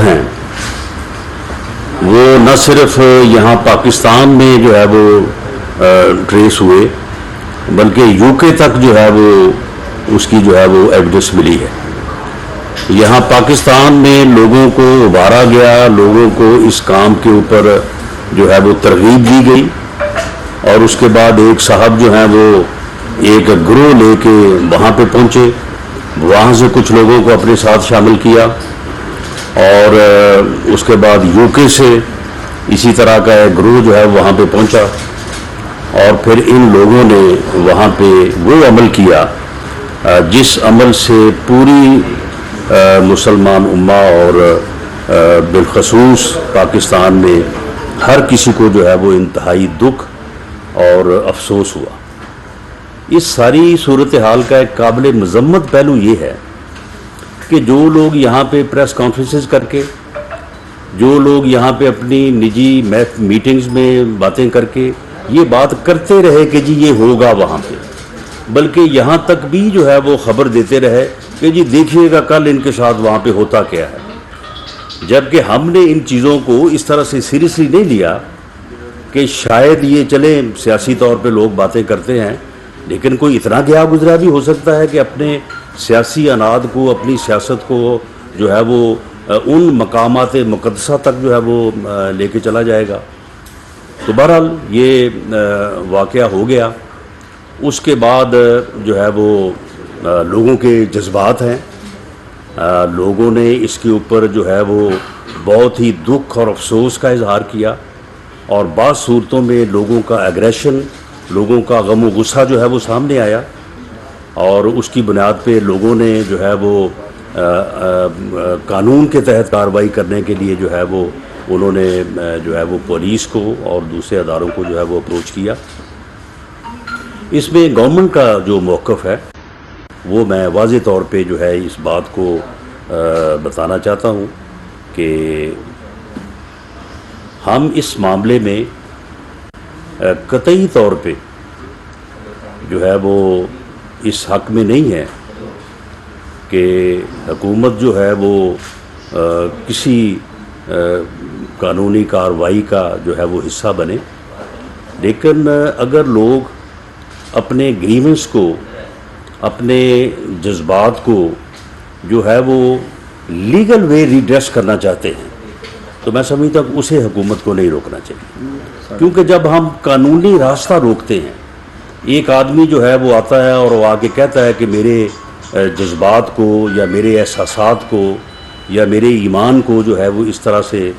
ہیں وہ نہ صرف یہاں پاکستان میں جو ہے وہ ٹریس ہوئے، بلکہ یو کے تک جو ہے وہ اس کی جو ہے وہ ایویڈنس ملی ہے۔ یہاں پاکستان میں لوگوں کو ابھارا گیا، لوگوں کو اس کام کے اوپر جو ہے وہ ترغیب دی گئی، اور اس کے بعد ایک صاحب جو ہیں وہ ایک گروہ لے کے وہاں پہ پہنچے، وہاں سے کچھ لوگوں کو اپنے ساتھ شامل کیا، اور اس کے بعد یو کے سے اسی طرح کا ایک گروہ جو ہے وہاں پہ پہنچا، اور پھر ان لوگوں نے وہاں پہ وہ عمل کیا جس عمل سے پوری مسلمان امہ اور بالخصوص پاکستان میں ہر کسی کو جو ہے وہ انتہائی دکھ اور افسوس ہوا۔ اس ساری صورتحال کا ایک قابل مذمت پہلو یہ ہے کہ جو لوگ یہاں پہ پریس کانفرنسز کر کے، جو لوگ یہاں پہ اپنی نجی میٹنگز میں باتیں کر کے یہ بات کرتے رہے کہ جی یہ ہوگا وہاں پہ، بلکہ یہاں تک بھی جو ہے وہ خبر دیتے رہے کہ جی دیکھیے گا کل ان کے ساتھ وہاں پہ ہوتا کیا ہے، جبکہ ہم نے ان چیزوں کو اس طرح سے سیریسلی نہیں لیا کہ شاید یہ چلیں سیاسی طور پہ لوگ باتیں کرتے ہیں، لیکن کوئی اتنا گیا گزرا بھی ہو سکتا ہے کہ اپنے سیاسی اناد کو، اپنی سیاست کو جو ہے وہ ان مقامات مقدسہ تک جو ہے وہ لے کے چلا جائے گا۔ تو بہرحال یہ واقعہ ہو گیا۔ اس کے بعد جو ہے وہ لوگوں کے جذبات ہیں، لوگوں نے اس کے اوپر جو ہے وہ بہت ہی دکھ اور افسوس کا اظہار کیا، اور بعض صورتوں میں لوگوں کا ایگریشن، لوگوں کا غم و غصہ جو ہے وہ سامنے آیا، اور اس کی بنیاد پہ لوگوں نے جو ہے وہ قانون کے تحت کارروائی کرنے کے لیے جو ہے وہ انہوں نے جو ہے وہ پولیس کو اور دوسرے اداروں کو جو ہے وہ اپروچ کیا۔ اس میں گورنمنٹ کا جو موقف ہے وہ میں واضح طور پہ جو ہے اس بات کو بتانا چاہتا ہوں کہ ہم اس معاملے میں قطعی طور پہ جو ہے وہ اس حق میں نہیں ہے کہ حکومت جو ہے وہ کسی قانونی کارروائی کا جو ہے وہ حصہ بنے، لیکن اگر لوگ اپنے گریونس کو، اپنے جذبات کو جو ہے وہ لیگل وے ریڈریس کرنا چاہتے ہیں تو میں سمجھتا ہوں کہ اسے حکومت کو نہیں روکنا چاہیے، کیونکہ جب ہم قانونی راستہ روکتے ہیں، ایک آدمی جو ہے وہ آتا ہے اور وہ آ کے کہتا ہے کہ میرے جذبات کو یا میرے احساسات کو یا میرے ایمان کو جو ہے وہ اس طرح سے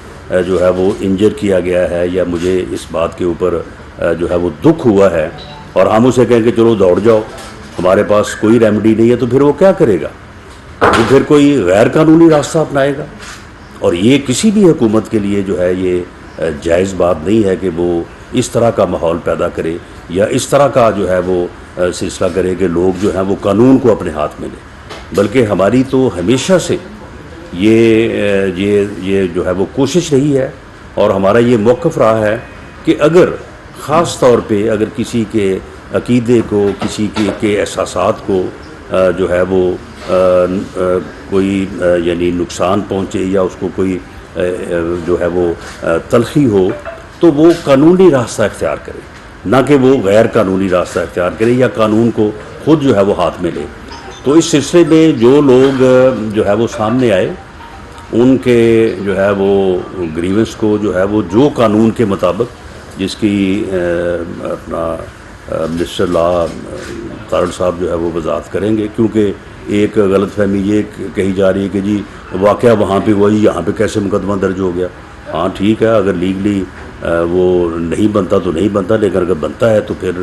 جو ہے وہ انجر کیا گیا ہے، یا مجھے اس بات کے اوپر جو ہے وہ دکھ ہوا ہے، اور ہم اسے کہیں کہ چلو دوڑ جاؤ، ہمارے پاس کوئی ریمیڈی نہیں ہے، تو پھر وہ کیا کرے گا؟ وہ پھر کوئی غیر قانونی راستہ اپنائے گا، اور یہ کسی بھی حکومت کے لیے جو ہے یہ جائز بات نہیں ہے کہ وہ اس طرح کا ماحول پیدا کرے یا اس طرح کا جو ہے وہ سلسلہ کرے کہ لوگ جو ہیں وہ قانون کو اپنے ہاتھ میں لیں۔ بلکہ ہماری تو ہمیشہ سے یہ جو ہے وہ کوشش رہی ہے، اور ہمارا یہ موقف رہا ہے کہ اگر خاص طور پہ اگر کسی کے عقیدے کو، کسی کے احساسات کو جو ہے وہ کوئی یعنی نقصان پہنچے یا اس کو کوئی جو ہے وہ تلخی ہو، تو وہ قانونی راستہ اختیار کرے، نہ کہ وہ غیر قانونی راستہ اختیار کرے یا قانون کو خود جو ہے وہ ہاتھ میں لے۔ تو اس سلسلے میں جو لوگ جو ہے وہ سامنے آئے، ان کے جو ہے وہ گریونس کو جو ہے وہ جو قانون کے مطابق، جس کی اپنا منسٹر لا تارڑ صاحب جو ہے وہ وضاحت کریں گے، کیونکہ ایک غلط فہمی یہ کہی جا رہی ہے کہ جی واقعہ وہاں پہ وہی، یہاں پہ کیسے مقدمہ درج ہو گیا۔ ہاں ٹھیک ہے، اگر لیگلی وہ نہیں بنتا تو نہیں بنتا، لیکن اگر بنتا ہے تو پھر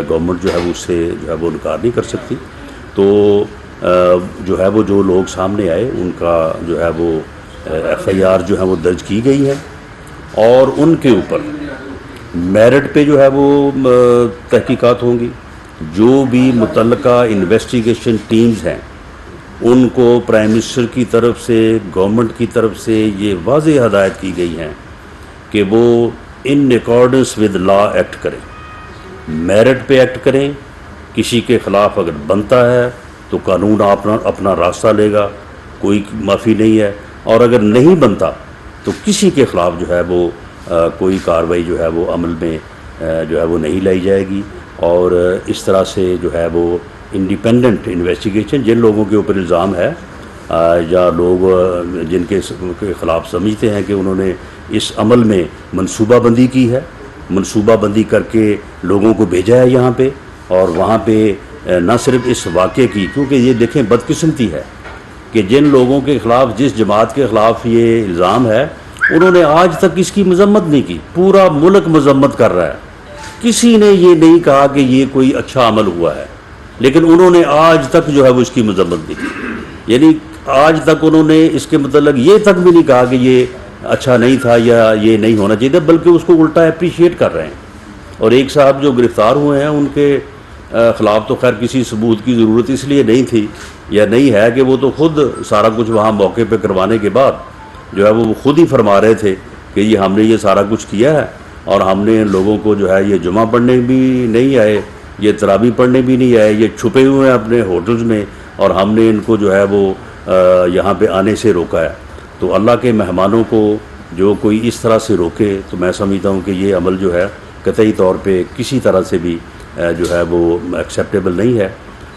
گورنمنٹ جو ہے وہ اس سے جو ہے وہ انکار نہیں کر سکتی۔ تو جو ہے وہ جو لوگ سامنے آئے ان کا جو ہے وہ ایف آئی آر جو ہے وہ درج کی گئی ہے، اور ان کے اوپر میرٹ پہ جو ہے وہ تحقیقات ہوں گی۔ جو بھی متعلقہ انویسٹیگیشن ٹیمز ہیں ان کو پرائم منسٹر کی طرف سے، گورنمنٹ کی طرف سے یہ واضح ہدایت کی گئی ہیں کہ وہ in accordance with law act کریں، میرٹ پہ ایکٹ کریں۔ کسی کے خلاف اگر بنتا ہے تو قانون اپنا راستہ لے گا، کوئی معافی نہیں ہے۔ اور اگر نہیں بنتا تو کسی کے خلاف جو ہے وہ کوئی کارروائی جو ہے وہ عمل میں جو ہے وہ نہیں لائی جائے گی. اور اس طرح سے جو ہے وہ انڈیپینڈنٹ انویسٹیگیشن جن لوگوں کے اوپر الزام ہے یا لوگ جن کے خلاف سمجھتے ہیں کہ انہوں نے اس عمل میں منصوبہ بندی کی ہے، منصوبہ بندی کر کے لوگوں کو بھیجا ہے یہاں پہ، اور وہاں پہ نہ صرف اس واقعے کی، کیونکہ یہ دیکھیں بدقسمتی ہے کہ جن لوگوں کے خلاف، جس جماعت کے خلاف یہ الزام ہے، انہوں نے آج تک اس کی مذمت نہیں کی. پورا ملک مذمت کر رہا ہے، کسی نے یہ نہیں کہا کہ یہ کوئی اچھا عمل ہوا ہے، لیکن انہوں نے آج تک جو ہے وہ اس کی مذمت نہیں کی. یعنی آج تک انہوں نے اس کے متعلق یہ تک بھی نہیں کہا کہ یہ اچھا نہیں تھا یا یہ نہیں ہونا چاہیے، بلکہ اس کو الٹا اپریشیٹ کر رہے ہیں. اور ایک صاحب جو گرفتار ہوئے ہیں ان کے خلاف تو خیر کسی ثبوت کی ضرورت اس لیے نہیں تھی یا نہیں ہے کہ وہ تو خود سارا کچھ وہاں موقع پہ کروانے کے بعد جو ہے وہ خود ہی فرما رہے تھے کہ یہ ہم نے یہ سارا کچھ کیا ہے، اور ہم نے ان لوگوں کو جو ہے یہ جمعہ پڑھنے بھی نہیں آئے، یہ تراویح پڑھنے بھی نہیں آئے، یہ چھپے ہوئے ہیں اپنے ہوٹلز میں، اور ہم نے ان کو جو ہے وہ یہاں پہ آنے سے روکا ہے. تو اللہ کے مہمانوں کو جو کوئی اس طرح سے روکے تو میں سمجھتا ہوں کہ یہ عمل جو ہے قطعی طور پہ کسی طرح سے بھی جو ہے وہ ایکسیپٹیبل نہیں ہے.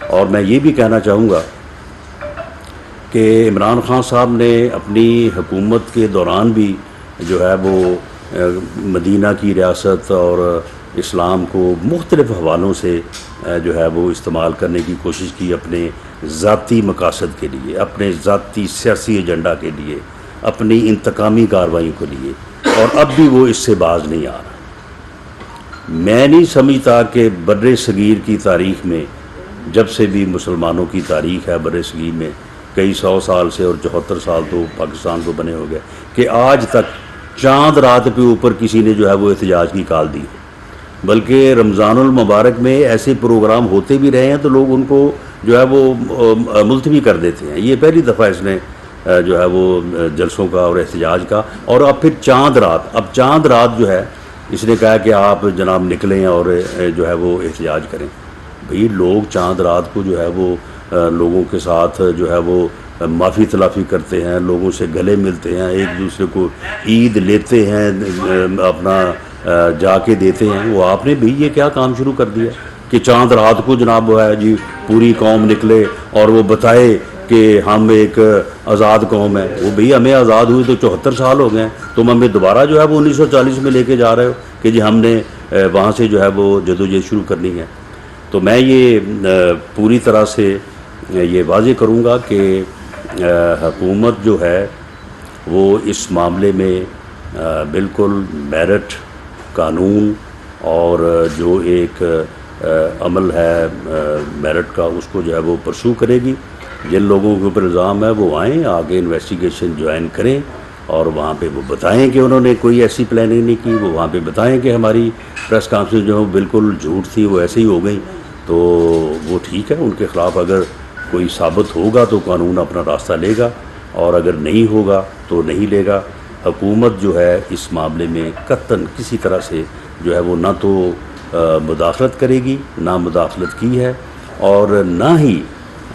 اور میں یہ بھی کہنا چاہوں گا کہ عمران خان صاحب نے اپنی حکومت کے دوران بھی جو ہے وہ مدینہ کی ریاست اور اسلام کو مختلف حوالوں سے جو ہے وہ استعمال کرنے کی کوشش کی، اپنے ذاتی مقاصد کے لیے، اپنے ذاتی سیاسی ایجنڈا کے لیے، اپنی انتقامی کارروائیوں کے لیے، اور اب بھی وہ اس سے باز نہیں آ رہا. میں نہیں سمجھتا کہ بر صغیر کی تاریخ میں، جب سے بھی مسلمانوں کی تاریخ ہے بر صغیر میں، کئی 100 سال سے، اور 74 سال تو پاکستان کو بنے ہو گئے، کہ آج تک چاند رات کے اوپر کسی نے جو ہے وہ احتجاج کی کال دی. بلکہ رمضان المبارک میں ایسے پروگرام ہوتے بھی رہے ہیں تو لوگ ان کو جو ہے وہ ملتوی کر دیتے ہیں. یہ پہلی دفعہ اس نے جو ہے وہ جلسوں کا اور احتجاج کا، اور اب پھر چاند رات جو ہے اس نے کہا کہ آپ جناب نکلیں اور جو ہے وہ احتجاج کریں. بھئی لوگ چاند رات کو جو ہے وہ لوگوں کے ساتھ جو ہے وہ معافی تلافی کرتے ہیں، لوگوں سے گلے ملتے ہیں، ایک دوسرے کو عید لیتے ہیں، اپنا جا کے دیتے ہیں. وہ آپ نے بھی یہ کیا کام شروع کر دیا کہ چاند رات کو جناب وہ ہے جی پوری قوم نکلے اور وہ بتائے کہ ہم ایک آزاد قوم ہے. وہ بھئی ہمیں آزاد ہوئی تو 74 سال ہو گئے ہیں، تم ہمیں دوبارہ جو ہے وہ 1940 میں لے کے جا رہے ہو کہ جی ہم نے وہاں سے جو ہے وہ جدوجہد شروع کرنی ہے. تو میں یہ پوری طرح سے یہ واضح کروں گا کہ حکومت جو ہے وہ اس معاملے میں بالکل میرٹ، قانون اور جو ایک عمل ہے میرٹ کا، اس کو جو ہے وہ پرسو کرے گی. جن لوگوں کے اوپر الزام ہے وہ آئیں، آگے انویسٹیگیشن جوائن کریں، اور وہاں پہ وہ بتائیں کہ انہوں نے کوئی ایسی پلاننگ نہیں کی. وہ وہاں پہ بتائیں کہ ہماری پریس کانفرنس جو ہے بالکل جھوٹ تھی، وہ ایسے ہی ہو گئی. تو وہ ٹھیک ہے، ان کے خلاف اگر کوئی ثابت ہوگا تو قانون اپنا راستہ لے گا، اور اگر نہیں ہوگا تو نہیں لے گا. حکومت جو ہے اس معاملے میں قطعاً کسی طرح سے جو ہے وہ نہ تو مداخلت کرے گی، نہ مداخلت کی ہے، اور نہ ہی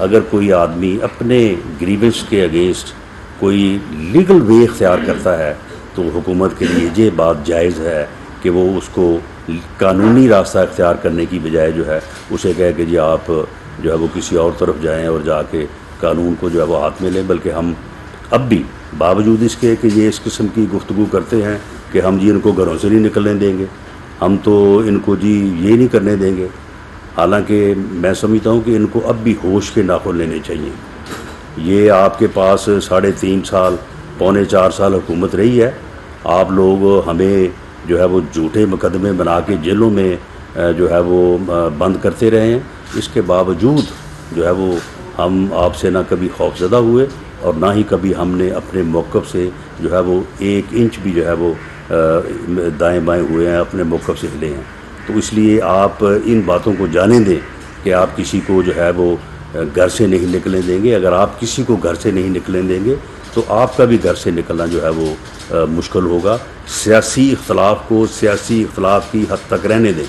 اگر کوئی آدمی اپنے گریونس کے اگینسٹ کوئی لیگل وے اختیار کرتا ہے تو حکومت کے لیے یہ بات جائز ہے کہ وہ اس کو قانونی راستہ اختیار کرنے کی بجائے جو ہے اسے کہے کہ جی آپ جو ہے وہ کسی اور طرف جائیں اور جا کے قانون کو جو ہے وہ ہاتھ میں لیں. بلکہ ہم اب بھی باوجود اس کے کہ یہ اس قسم کی گفتگو کرتے ہیں کہ ہم جی ان کو گھروں سے نہیں نکلنے دیں گے، ہم تو ان کو جی یہ نہیں کرنے دیں گے، حالانکہ میں سمجھتا ہوں کہ ان کو اب بھی ہوش کے ناخن لینے چاہیے. یہ آپ کے پاس 3.5 سال، 3.25 سال حکومت رہی ہے. آپ لوگ ہمیں جو ہے وہ جھوٹے مقدمے بنا کے جیلوں میں جو ہے وہ بند کرتے رہے ہیں. اس کے باوجود جو ہے وہ ہم آپ سے نہ کبھی خوف زدہ ہوئے، اور نہ ہی کبھی ہم نے اپنے موقف سے جو ہے وہ 1 انچ بھی جو ہے وہ دائیں بائیں ہوئے ہیں، اپنے موقف سے ہلے ہیں. تو اس لیے آپ ان باتوں کو جانے دیں کہ آپ کسی کو جو ہے وہ گھر سے نہیں نکلنے دیں گے. اگر آپ کسی کو گھر سے نہیں نکلنے دیں گے تو آپ کا بھی گھر سے نکلنا جو ہے وہ مشکل ہوگا. سیاسی اختلاف کو سیاسی اختلاف کی حد تک رہنے دیں.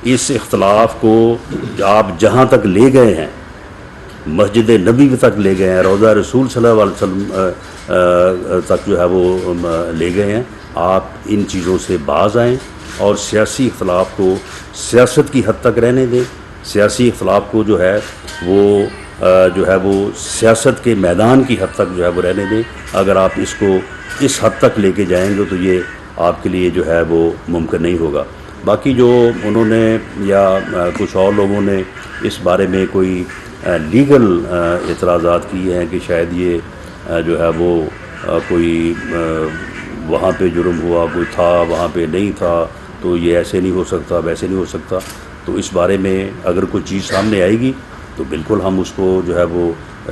اس اختلاف کو آپ جہاں تک لے گئے ہیں مسجد نبی تک لے گئے ہیں, روضہ رسول صلی اللہ علیہ وسلم تک جو ہے وہ لے گئے ہیں. آپ ان چیزوں سے باز آئیں اور سیاسی اختلاف کو سیاست کی حد تک رہنے دیں. سیاسی اختلاف کو جو ہے وہ سیاست کے میدان کی حد تک جو ہے وہ رہنے دیں. اگر آپ اس کو اس حد تک لے کے جائیں گے تو یہ آپ کے لیے جو ہے وہ ممکن نہیں ہوگا. باقی جو انہوں نے یا کچھ اور لوگوں نے اس بارے میں کوئی لیگل اعتراضات کیے ہیں کہ شاید یہ جو ہے وہ کوئی وہاں پہ جرم ہوا, کوئی تھا وہاں پہ نہیں تھا, تو یہ ایسے نہیں ہو سکتا ویسے نہیں ہو سکتا, تو اس بارے میں اگر کوئی چیز سامنے آئے گی تو بالکل ہم اس کو جو ہے وہ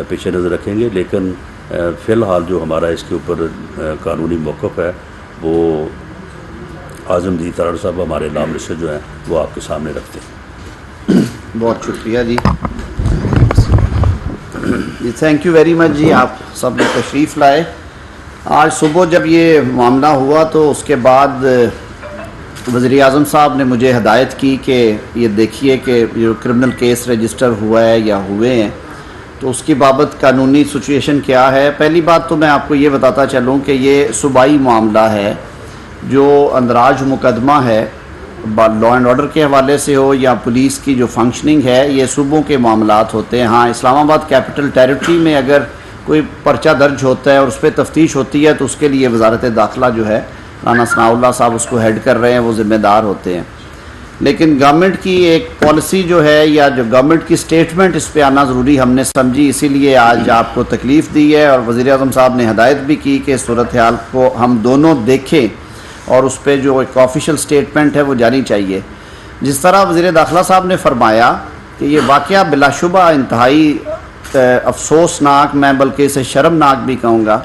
پیش نظر رکھیں گے. لیکن فی الحال جو ہمارا اس کے اوپر قانونی موقف ہے وہ اعظم جی ترڑ صاحب ہمارے لا منسٹر جو ہیں وہ آپ کے سامنے رکھتے ہیں. بہت شکریہ جی, تھینک یو ویری مچ جی, آپ سب نے تشریف لائے. آج صبح جب یہ معاملہ ہوا تو اس کے بعد وزیر اعظم صاحب نے مجھے ہدایت کی کہ یہ دیکھیے کہ جو کرمنل کیس رجسٹر ہوا ہے یا ہوئے ہیں تو اس کی بابت قانونی سچویشن کیا ہے. پہلی بات تو میں آپ کو یہ بتاتا چلوں کہ یہ صوبائی معاملہ ہے. جو اندراج مقدمہ ہے لا اینڈ آرڈر کے حوالے سے ہو یا پولیس کی جو فنکشننگ ہے, یہ صوبوں کے معاملات ہوتے ہیں. ہاں, اسلام آباد کیپٹل ٹیریٹری میں اگر کوئی پرچہ درج ہوتا ہے اور اس پہ تفتیش ہوتی ہے تو اس کے لیے وزارت داخلہ جو ہے رانا ثناء اللہ صاحب اس کو ہیڈ کر رہے ہیں, وہ ذمہ دار ہوتے ہیں. لیکن گورنمنٹ کی ایک پالیسی جو ہے یا جو گورنمنٹ کی سٹیٹمنٹ اس پہ آنا ضروری ہم نے سمجھی, اسی لیے آج آپ کو تکلیف دی ہے. اور وزیر اعظم صاحب نے ہدایت بھی کی کہ صورتحال کو ہم دونوں دیکھیں اور اس پہ جو ایک آفیشیل سٹیٹمنٹ ہے وہ جانی چاہیے. جس طرح وزیر داخلہ صاحب نے فرمایا کہ یہ واقعہ بلا شبہ انتہائی افسوسناک, میں بلکہ اسے شرمناک بھی کہوں گا,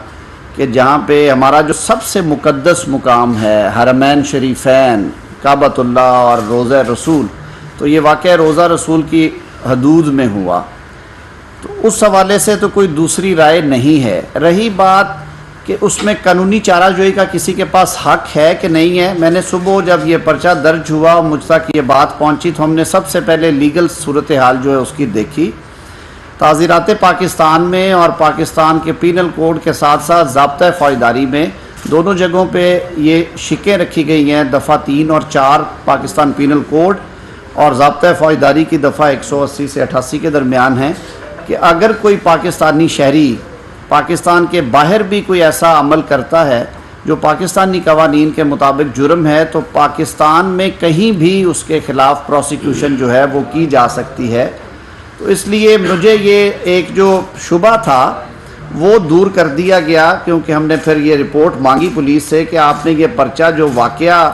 کہ جہاں پہ ہمارا جو سب سے مقدس مقام ہے حرمین شریفین کعبۃ اللہ اور روضہ رسول, تو یہ واقعہ روضہ رسول کی حدود میں ہوا. تو اس حوالے سے تو کوئی دوسری رائے نہیں ہے. رہی بات کہ اس میں قانونی چارہ جوئی کا کسی کے پاس حق ہے کہ نہیں ہے, میں نے صبح جب یہ پرچہ درج ہوا اور مجھ تک یہ بات پہنچی تو ہم نے سب سے پہلے لیگل صورتحال جو ہے اس کی دیکھی. تعزیرات پاکستان میں اور پاکستان کے پینل کوڈ کے ساتھ ساتھ ضابطۂ فوجداری میں دونوں جگہوں پہ یہ شکیں رکھی گئی ہیں. دفعہ 3 اور 4 پاکستان پینل کوڈ اور ضابطۂ فوجداری کی دفعہ 180 سے 88 کے درمیان ہیں کہ اگر کوئی پاکستانی شہری پاکستان کے باہر بھی کوئی ایسا عمل کرتا ہے جو پاکستانی قوانین کے مطابق جرم ہے تو پاکستان میں کہیں بھی اس کے خلاف پروسیکیوشن جو ہے وہ کی جا سکتی ہے. تو اس لیے مجھے یہ ایک جو شبہ تھا وہ دور کر دیا گیا, کیونکہ ہم نے پھر یہ رپورٹ مانگی پولیس سے کہ آپ نے یہ پرچہ جو واقعہ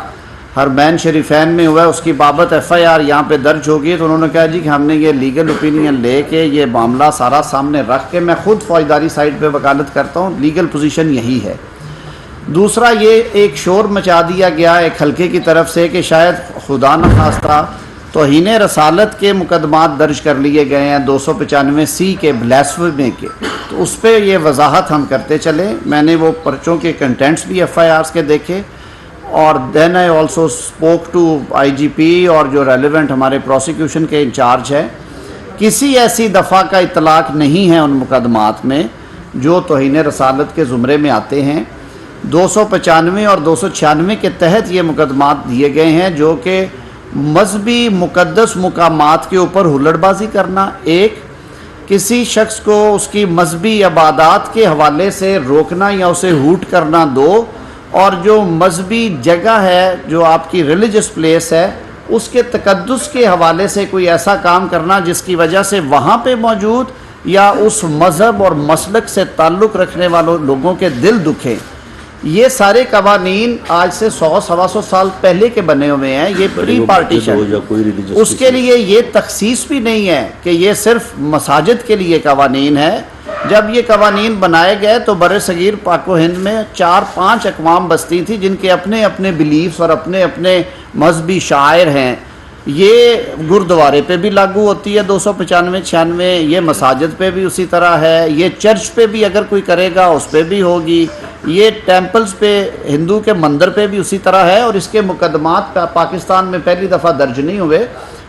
حرمین شریفین میں ہوا ہے اس کی بابت ایف آئی آر یہاں پہ درج ہوگی. تو انہوں نے کہا جی کہ ہم نے یہ لیگل اوپینین لے کے یہ معاملہ سارا سامنے رکھ کے, میں خود فوجداری سائٹ پہ وکالت کرتا ہوں, لیگل پوزیشن یہی ہے. دوسرا یہ ایک شور مچا دیا گیا ایک حلقے کی طرف سے کہ شاید خدا نخواستہ توہین رسالت کے مقدمات درج کر لیے گئے ہیں 295C کے بلیسفیمی کے, تو اس پہ یہ وضاحت ہم کرتے چلیں. میں نے وہ پرچوں کے کنٹینٹس بھی ایف آئی آرز کے دیکھے اور دین آئی آلسو اسپوک ٹو آئی جی پی اور جو ریلیونٹ ہمارے پروسیکیوشن کے انچارج ہیں. کسی ایسی دفعہ کا اطلاق نہیں ہے ان مقدمات میں جو توہین رسالت کے زمرے میں آتے ہیں. 295 اور 296 کے تحت یہ مقدمات دیے گئے ہیں جو کہ مذہبی مقدس مقامات کے اوپر ہلڑ بازی کرنا, ایک کسی شخص کو اس کی مذہبی عبادات کے حوالے سے روکنا یا اسے ہوٹ کرنا, 2 اور جو مذہبی جگہ ہے جو آپ کی ریلیجس پلیس ہے اس کے تقدس کے حوالے سے کوئی ایسا کام کرنا جس کی وجہ سے وہاں پہ موجود یا اس مذہب اور مسلک سے تعلق رکھنے والوں لوگوں کے دل دکھیں. یہ سارے قوانین آج سے 100-125 سال پہلے کے بنے ہوئے ہیں. یہ پری پارٹیشن, اس کے لیے یہ تخصیص بھی نہیں ہے کہ یہ صرف مساجد کے لیے قوانین ہے. جب یہ قوانین بنائے گئے تو بر صغیر پاک و ہند میں 4-5 اقوام بستی تھی جن کے اپنے اپنے بلیفز اور اپنے اپنے مذہبی شاعر ہیں. یہ گردوارے پہ بھی لاگو ہوتی ہے 295-96, یہ مساجد پہ بھی اسی طرح ہے, یہ چرچ پہ بھی اگر کوئی کرے گا اس پہ بھی ہوگی, یہ ٹیمپلز پہ ہندو کے مندر پہ بھی اسی طرح ہے. اور اس کے مقدمات پاکستان میں پہلی دفعہ درج نہیں ہوئے,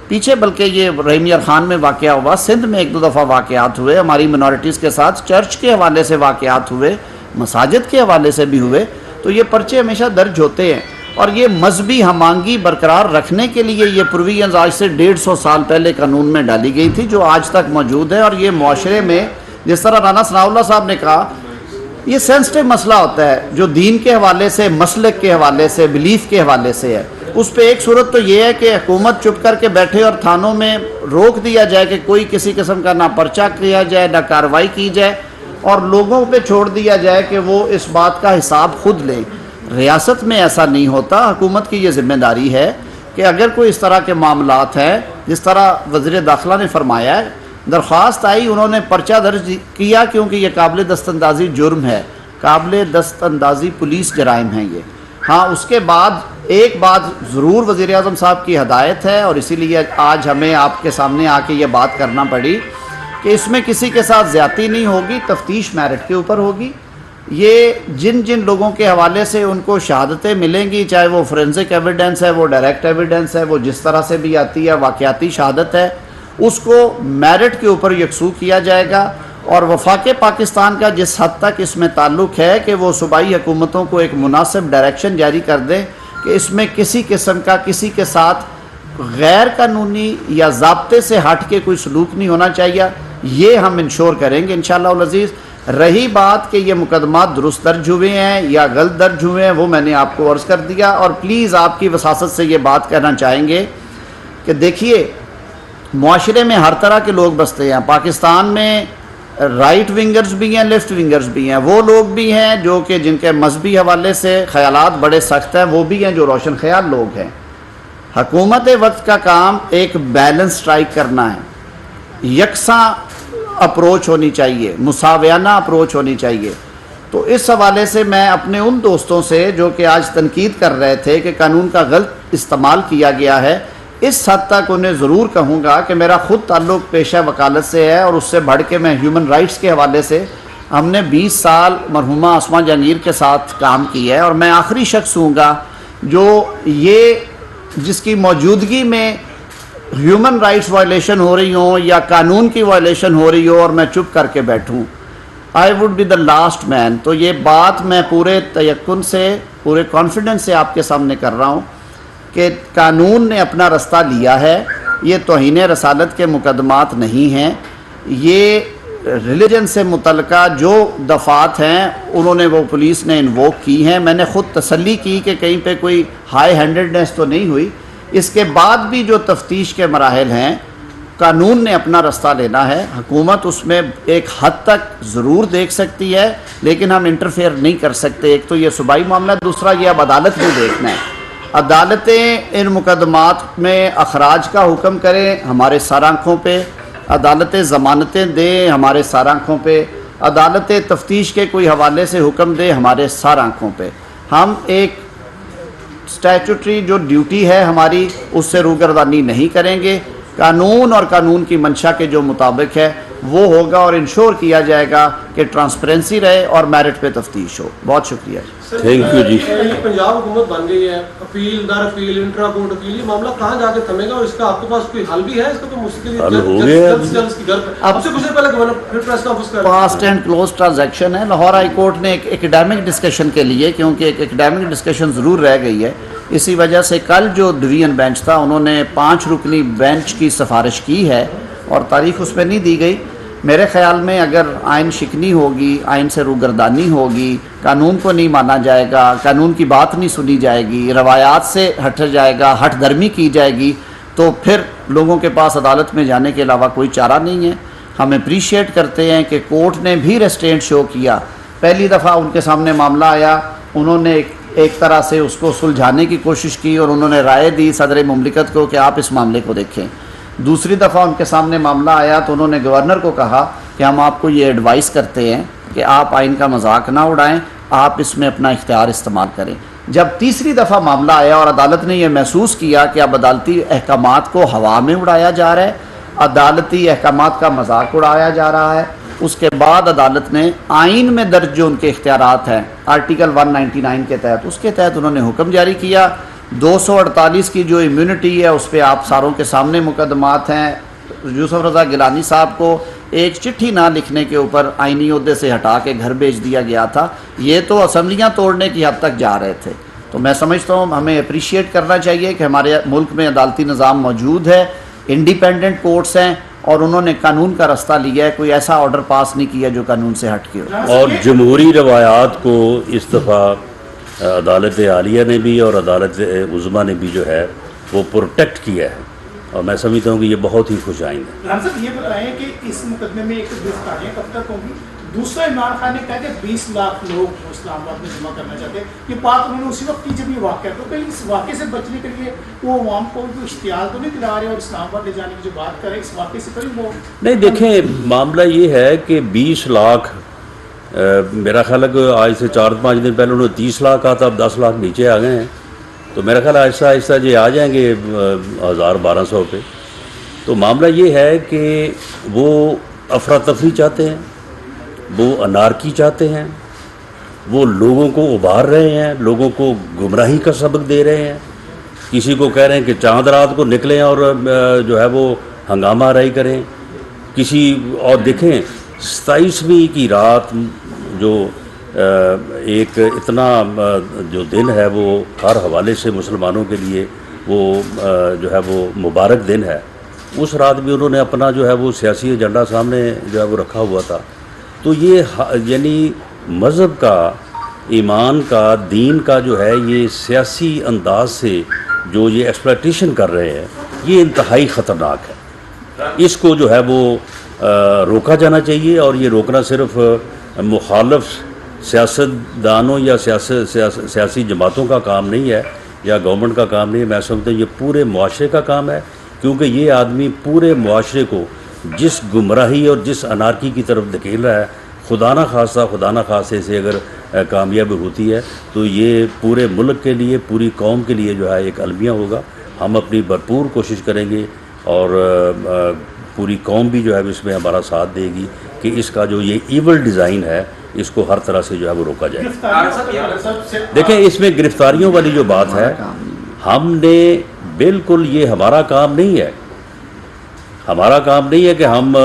پیچھے بلکہ یہ رحیم یار خان میں واقعہ ہوا، سندھ میں ایک دو دفعہ واقعات ہوئے ہماری منورٹیز کے ساتھ، چرچ کے حوالے سے واقعات ہوئے، مساجد کے حوالے سے بھی ہوئے، تو یہ پرچے ہمیشہ درج ہوتے ہیں۔ اور یہ مذہبی ہم آہنگی برقرار رکھنے کے لیے یہ پروویژنز آج سے 150 سال پہلے قانون میں ڈالی گئی تھی، جو آج تک موجود ہے۔ اور یہ معاشرے میں جس طرح رانا ثناء اللہ صاحب نے کہا، یہ سینسٹیو مسئلہ ہوتا ہے جو دین کے حوالے سے، مسلک کے حوالے سے، بلیف کے حوالے سے ہے۔ اس پہ ایک صورت تو یہ ہے کہ حکومت چپ کر کے بیٹھے اور تھانوں میں روک دیا جائے کہ کوئی کسی قسم کا نہ پرچہ کیا جائے، نہ کارروائی کی جائے، اور لوگوں پہ چھوڑ دیا جائے کہ وہ اس بات کا حساب خود لیں۔ ریاست میں ایسا نہیں ہوتا۔ حکومت کی یہ ذمہ داری ہے کہ اگر کوئی اس طرح کے معاملات ہیں، جس طرح وزیر داخلہ نے فرمایا ہے، درخواست آئی، انہوں نے پرچہ درج کیا کیونکہ یہ قابل دست اندازی جرم ہے، قابل دست اندازی پولیس جرائم ہیں یہ۔ ہاں، اس کے بعد ایک بات ضرور وزیر اعظم صاحب کی ہدایت ہے، اور اسی لیے آج ہمیں آپ کے سامنے آ کے یہ بات کرنا پڑی کہ اس میں کسی کے ساتھ زیادتی نہیں ہوگی، تفتیش میرٹ کے اوپر ہوگی۔ یہ جن جن لوگوں کے حوالے سے ان کو شہادتیں ملیں گی، چاہے وہ فورینسک ایویڈنس ہے، وہ ڈائریکٹ ایویڈنس ہے، وہ جس طرح سے بھی آتی ہے، واقعاتی شہادت ہے، اس کو میرٹ کے اوپر یکسو کیا جائے گا۔ اور وفاق پاکستان کا جس حد تک اس میں تعلق ہے کہ وہ صوبائی حکومتوں کو ایک مناسب ڈائریکشن جاری کر دیں کہ اس میں کسی قسم کا کسی کے ساتھ غیر قانونی یا ضابطے سے ہٹ کے کوئی سلوک نہیں ہونا چاہیے، یہ ہم انشور کریں گے انشاءاللہ العزیز۔ رہی بات کہ یہ مقدمات درست درج ہوئے ہیں یا غلط درج ہوئے ہیں، وہ میں نے آپ کو عرض کر دیا، اور پلیز آپ کی وساست سے یہ بات کہنا چاہیں گے کہ دیکھیے، معاشرے میں ہر طرح کے لوگ بستے ہیں۔ پاکستان میں رائٹ ونگرز بھی ہیں، لیفٹ ونگرز بھی ہیں، وہ لوگ بھی ہیں جو کہ جن کے مذہبی حوالے سے خیالات بڑے سخت ہیں، وہ بھی ہیں جو روشن خیال لوگ ہیں۔ حکومت وقت کا کام ایک بیلنس اسٹرائک کرنا ہے، یکساں اپروچ ہونی چاہیے، مساویانہ اپروچ ہونی چاہیے۔ تو اس حوالے سے میں اپنے ان دوستوں سے جو کہ آج تنقید کر رہے تھے کہ قانون کا غلط استعمال کیا گیا ہے، اس حد تک انہیں ضرور کہوں گا کہ میرا خود تعلق پیشہ وکالت سے ہے، اور اس سے بڑھ کے میں ہیومن رائٹس کے حوالے سے ہم نے 20 سال مرحومہ اسما جہانگیر کے ساتھ کام کیا ہے، اور میں آخری شخص ہوں گا جو یہ جس کی موجودگی میں ہیومن رائٹس وائلیشن ہو رہی ہوں یا قانون کی وائلیشن ہو رہی ہو اور میں چپ کر کے بیٹھوں، I would be the last man. تو یہ بات میں پورے تیقن سے، پورے کانفیڈنس سے آپ کے سامنے کر رہا ہوں کہ قانون نے اپنا رستہ لیا ہے۔ یہ توہین رسالت کے مقدمات نہیں ہیں، یہ ریلیجن سے متعلقہ جو دفعات ہیں انہوں نے وہ پولیس نے انووک کی ہیں۔ میں نے خود تسلی کی کہ کہیں پہ کوئی ہائی ہینڈڈنیس تو نہیں ہوئی۔ اس کے بعد بھی جو تفتیش کے مراحل ہیں، قانون نے اپنا رستہ لینا ہے، حکومت اس میں ایک حد تک ضرور دیکھ سکتی ہے، لیکن ہم انٹرفیئر نہیں کر سکتے۔ ایک تو یہ صوبائی معاملہ ہے، دوسرا یہ اب عدالت میں دیکھنا ہے۔ عدالتیں ان مقدمات میں اخراج کا حکم کریں ہمارے سر آنکھوں پہ، عدالتیں ضمانتیں دیں ہمارے سر آنکھوں پہ، عدالتیں تفتیش کے کوئی حوالے سے حکم دیں ہمارے سر آنکھوں پہ۔ ہم ایک اسٹیچوٹری جو ڈیوٹی ہے ہماری، اس سے روگردانی نہیں کریں گے۔ قانون اور قانون کی منشا کے جو مطابق ہے وہ ہوگا، اور انشور کیا جائے گا کہ ٹرانسپیرنسی رہے اور میرٹ پہ تفتیش ہو۔ بہت شکریہ جی۔ تھینک یو جی۔ پنجاب حکومت بن گئی ہے، اپیل در اپیل، انٹرا کورٹ اپیل، یہ معاملہ کہاں جا کے تھمے گا، اور اس کا آپ کے پاس کوئی حل بھی ہے؟ اس کا کوئی مستقل حل ہو گیا اب سے کچھ دیر پہلے گورنر پریس کانفرنس کر فاسٹ اینڈ کلوز ٹرانزیکشن ہے۔ لاہور ہائی کورٹ نے ایک ایکڈیمک ڈسکشن کے لیے، کیونکہ ایک ایکڈیمک ڈسکشن ضرور رہ گئی ہے، اسی وجہ سے کل جو ڈویژن بینچ تھا انہوں نے 5 رکنی بینچ کی سفارش کی ہے، اور تاریخ اس پہ نہیں دی گئی۔ میرے خیال میں اگر آئین شکنی ہوگی، آئین سے روگردانی ہوگی، قانون کو نہیں مانا جائے گا، قانون کی بات نہیں سنی جائے گی، روایات سے ہٹ جائے گا، ہٹ درمی کی جائے گی، تو پھر لوگوں کے پاس عدالت میں جانے کے علاوہ کوئی چارہ نہیں ہے۔ ہم اپریشیٹ کرتے ہیں کہ کورٹ نے بھی ریسٹرینٹ شو کیا۔ پہلی دفعہ ان کے سامنے معاملہ آیا، انہوں نے ایک طرح سے اس کو سلجھانے کی کوشش کی، اور انہوں نے رائے دی صدر مملکت کو کہ آپ اس معاملے کو دیکھیں۔ دوسری دفعہ ان کے سامنے معاملہ آیا تو انہوں نے گورنر کو کہا کہ ہم آپ کو یہ ایڈوائز کرتے ہیں کہ آپ آئین کا مذاق نہ اڑائیں، آپ اس میں اپنا اختیار استعمال کریں۔ جب تیسری دفعہ معاملہ آیا اور عدالت نے یہ محسوس کیا کہ اب عدالتی احکامات کو ہوا میں اڑایا جا رہا ہے، عدالتی احکامات کا مذاق اڑایا جا رہا ہے، اس کے بعد عدالت نے آئین میں درج جو ان کے اختیارات ہیں آرٹیکل 199 کے تحت، اس کے تحت انہوں نے حکم جاری کیا 248 کی جو امیونٹی ہے اس پہ آپ ساروں کے سامنے مقدمات ہیں. یوسف رضا گیلانی صاحب کو ایک چٹھی نہ لکھنے کے اوپر آئینی عہدے سے ہٹا کے گھر بھیج دیا گیا تھا. یہ تو اسمبلیاں توڑنے کی حد تک جا رہے تھے. تو میں سمجھتا ہوں ہمیں اپریشیٹ کرنا چاہیے کہ ہمارے ملک میں عدالتی نظام موجود ہے, انڈیپینڈنٹ کورٹس ہیں, اور انہوں نے قانون کا رستہ لیا ہے, کوئی ایسا آرڈر پاس نہیں کیا جو قانون سے ہٹ کے ہو. اور جمہوری روایات کو اس دفعہ عدالت عالیہ نے بھی اور عدالت عظمیٰ نے بھی جو ہے وہ پروٹیکٹ کیا ہے, اور میں سمجھتا ہوں کہ یہ بہت ہی خوش آئند ہے. رحمان صاحب یہ بتائیں کہ اس مقدمے میں ایک گرفتاریاں کب تک ہوں گی؟ دوسرا, عمران خان نے کہا کہ 20 لاکھ لوگ اسلام آباد میں جمع کرنا چاہتے ہیں. یہ بات انہوں نے اسی وقت کی جب یہ واقعہ, تو کہیں اس واقعے سے بچنے کے لیے وہ عوام کو اشتعال تو نہیں دلا رہے, اور اسلام آباد لے جانے کی جو بات کریں اس واقعے سے کہیں وہ نہیں, دیکھیں معاملہ یہ ہے کہ 20 لاکھ میرا خیال ہے کہ آج سے 4-5 دن پہلے انہوں نے 30 لاکھ کہا تھا, اب 10 لاکھ نیچے آ گئے ہیں. تو میرا خیال آہستہ آہستہ یہ آ جائیں گے 1000-1200 پہ. تو معاملہ یہ ہے کہ وہ افراتفری چاہتے ہیں, وہ انارکی چاہتے ہیں, وہ لوگوں کو ابھار رہے ہیں, لوگوں کو گمراہی کا سبق دے رہے ہیں. کسی کو کہہ رہے ہیں کہ چاند رات کو نکلیں اور جو ہے وہ ہنگامہ آرائی کریں. کسی اور دیکھیں 27ویں کی رات جو ایک اتنا جو دن ہے وہ ہر حوالے سے مسلمانوں کے لیے وہ جو ہے وہ مبارک دن ہے, اس رات بھی انہوں نے اپنا جو ہے وہ سیاسی ایجنڈا سامنے جو ہے وہ رکھا ہوا تھا. تو یہ یعنی مذہب کا, ایمان کا, دین کا جو ہے یہ سیاسی انداز سے جو یہ ایکسپلائٹیشن کر رہے ہیں یہ انتہائی خطرناک ہے. اس کو جو ہے وہ روکا جانا چاہیے, اور یہ روکنا صرف مخالف سیاستدانوں یا سیاسی جماعتوں کا کام نہیں ہے یا گورنمنٹ کا کام نہیں ہے. میں سمجھتا ہوں یہ پورے معاشرے کا کام ہے, کیونکہ یہ آدمی پورے معاشرے کو جس گمراہی اور جس انارکی کی طرف دھکیل رہا ہے, خدا نہ خواستہ سے اگر کامیابی ہوتی ہے تو یہ پورے ملک کے لیے, پوری قوم کے لیے جو ہے ایک المیہ ہوگا. ہم اپنی بھرپور کوشش کریں گے اور پوری قوم بھی جو ہے اس میں ہمارا ساتھ دے گی کہ اس کا جو یہ ایول ڈیزائن ہے اس کو ہر طرح سے جو ہے وہ روکا جائے. دیکھیں اس میں گرفتاریوں والی جو بات ہے, ہم نے بالکل یہ ہمارا کام نہیں ہے. ہمارا کام نہیں ہے کہ ہم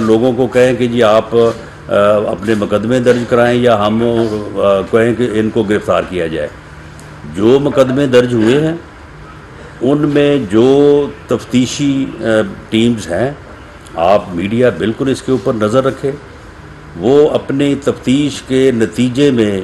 لوگوں کو کہیں کہ جی آپ اپنے مقدمے درج کرائیں یا ہم کہیں کہ ان کو گرفتار کیا جائے. جو مقدمے درج ہوئے ہیں ان میں جو تفتیشی ٹیمز ہیں, آپ میڈیا بالکل اس کے اوپر نظر رکھے, وہ اپنی تفتیش کے نتیجے میں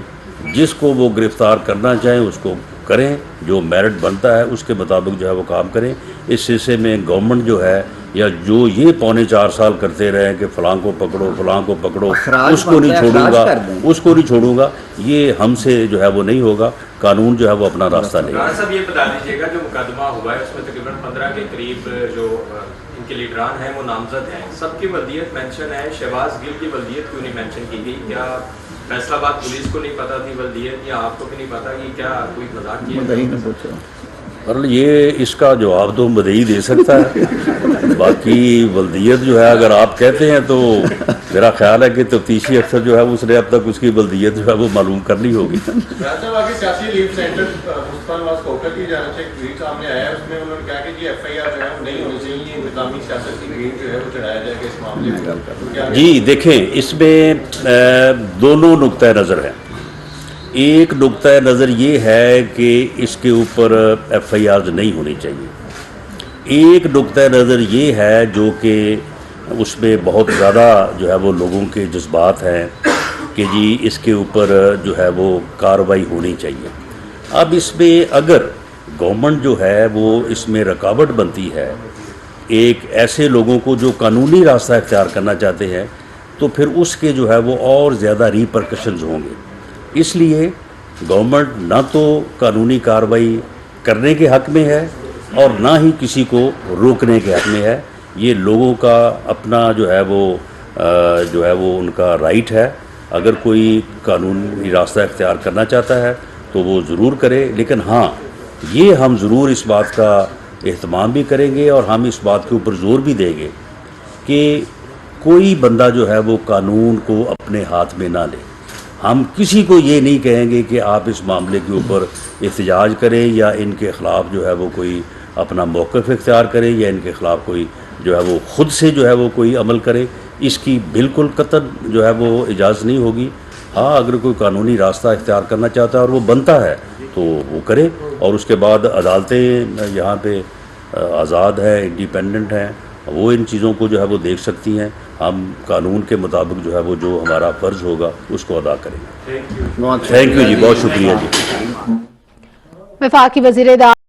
جس کو وہ گرفتار کرنا چاہیں اس کو کریں, جو میرٹ بنتا ہے اس کے مطابق جو ہے وہ کام کریں. اس سلسلے میں گورنمنٹ جو ہے یا جو یہ 3.25 سال کرتے رہے کہ فلاں کو پکڑو اس کو نہیں چھوڑوں گا, یہ ہم سے جو ہے وہ نہیں ہوگا. قانون جو ہے وہ اپنا راستہ نہیں. رانا صاحب یہ بتا دیجیے گا جو مقدمہ ہوا ہے اس میں تقریباً 15 کے قریب جو ان کے لیڈران ہیں وہ نامزد ہیں, سب کی ولدیت مینشن ہے, شہباز گل کی ولدیت کیوں نہیں مینشن کی گئی؟ کیا فیصلہ آباد پولیس کو نہیں پتا تھی ولدیت, یا آپ کو بھی نہیں پتا کہ کیا کوئی مذاق کیا؟ یہ اس کا جواب تو مدعی دے سکتا ہے. باقی ولدیت جو ہے اگر آپ کہتے ہیں تو میرا خیال ہے کہ تفتیشی افسر جو ہے اس نے اب تک اس کی ولدیت جو ہے وہ معلوم کرنی ہوگی. سیاسی لیڈ سینٹر مصطفیٰ نواز کوکر کی جانب سے ایک ٹویٹ سامنے آیا ہے, اس میں انہوں نے کہا کہ ایف آئی آر جو ہے وہ نہیں ہونی چاہیے, انتظامی سیاست کی گرین جو ہے وہ چڑھایا جائے گا اس معاملے میں. جی دیکھیں اس میں دونوں نقطۂ نظر ہیں. ایک نقطۂ نظر یہ ہے کہ اس کے اوپر ایف آئی آرز نہیں ہونی چاہیے. ایک نقطۂ نظر یہ ہے جو کہ اس میں بہت زیادہ جو ہے وہ لوگوں کے جذبات ہیں کہ جی اس کے اوپر جو ہے وہ کارروائی ہونی چاہیے. اب اس میں اگر گورنمنٹ جو ہے وہ اس میں رکاوٹ بنتی ہے ایک ایسے لوگوں کو جو قانونی راستہ اختیار کرنا چاہتے ہیں, تو پھر اس کے جو ہے وہ اور زیادہ ریپرکشنز ہوں گے. اس لیے گورنمنٹ نہ تو قانونی کارروائی کرنے کے حق میں ہے اور نہ ہی کسی کو روکنے کے حق میں ہے. یہ لوگوں کا اپنا جو ہے وہ ان کا رائٹ ہے. اگر کوئی قانونی راستہ اختیار کرنا چاہتا ہے تو وہ ضرور کرے, لیکن ہاں یہ ہم ضرور اس بات کا اہتمام بھی کریں گے اور ہم اس بات کے اوپر زور بھی دیں گے کہ کوئی بندہ جو ہے وہ قانون کو اپنے ہاتھ میں نہ لے. ہم کسی کو یہ نہیں کہیں گے کہ آپ اس معاملے کے اوپر احتجاج کریں یا ان کے خلاف جو ہے وہ کوئی اپنا موقف اختیار کرے یا ان کے خلاف کوئی جو ہے وہ خود سے جو ہے وہ کوئی عمل کرے. اس کی بالکل قطعاً جو ہے وہ اجازت نہیں ہوگی. ہاں اگر کوئی قانونی راستہ اختیار کرنا چاہتا ہے اور وہ بنتا ہے تو وہ کرے, اور اس کے بعد عدالتیں یہاں پہ آزاد ہیں, انڈیپینڈنٹ ہیں, وہ ان چیزوں کو جو ہے وہ دیکھ سکتی ہیں. ہم قانون کے مطابق جو ہے وہ جو ہمارا فرض ہوگا اس کو ادا کریں گے. تھینک یو جی, بہت شکریہ جی. وفاقی وزیر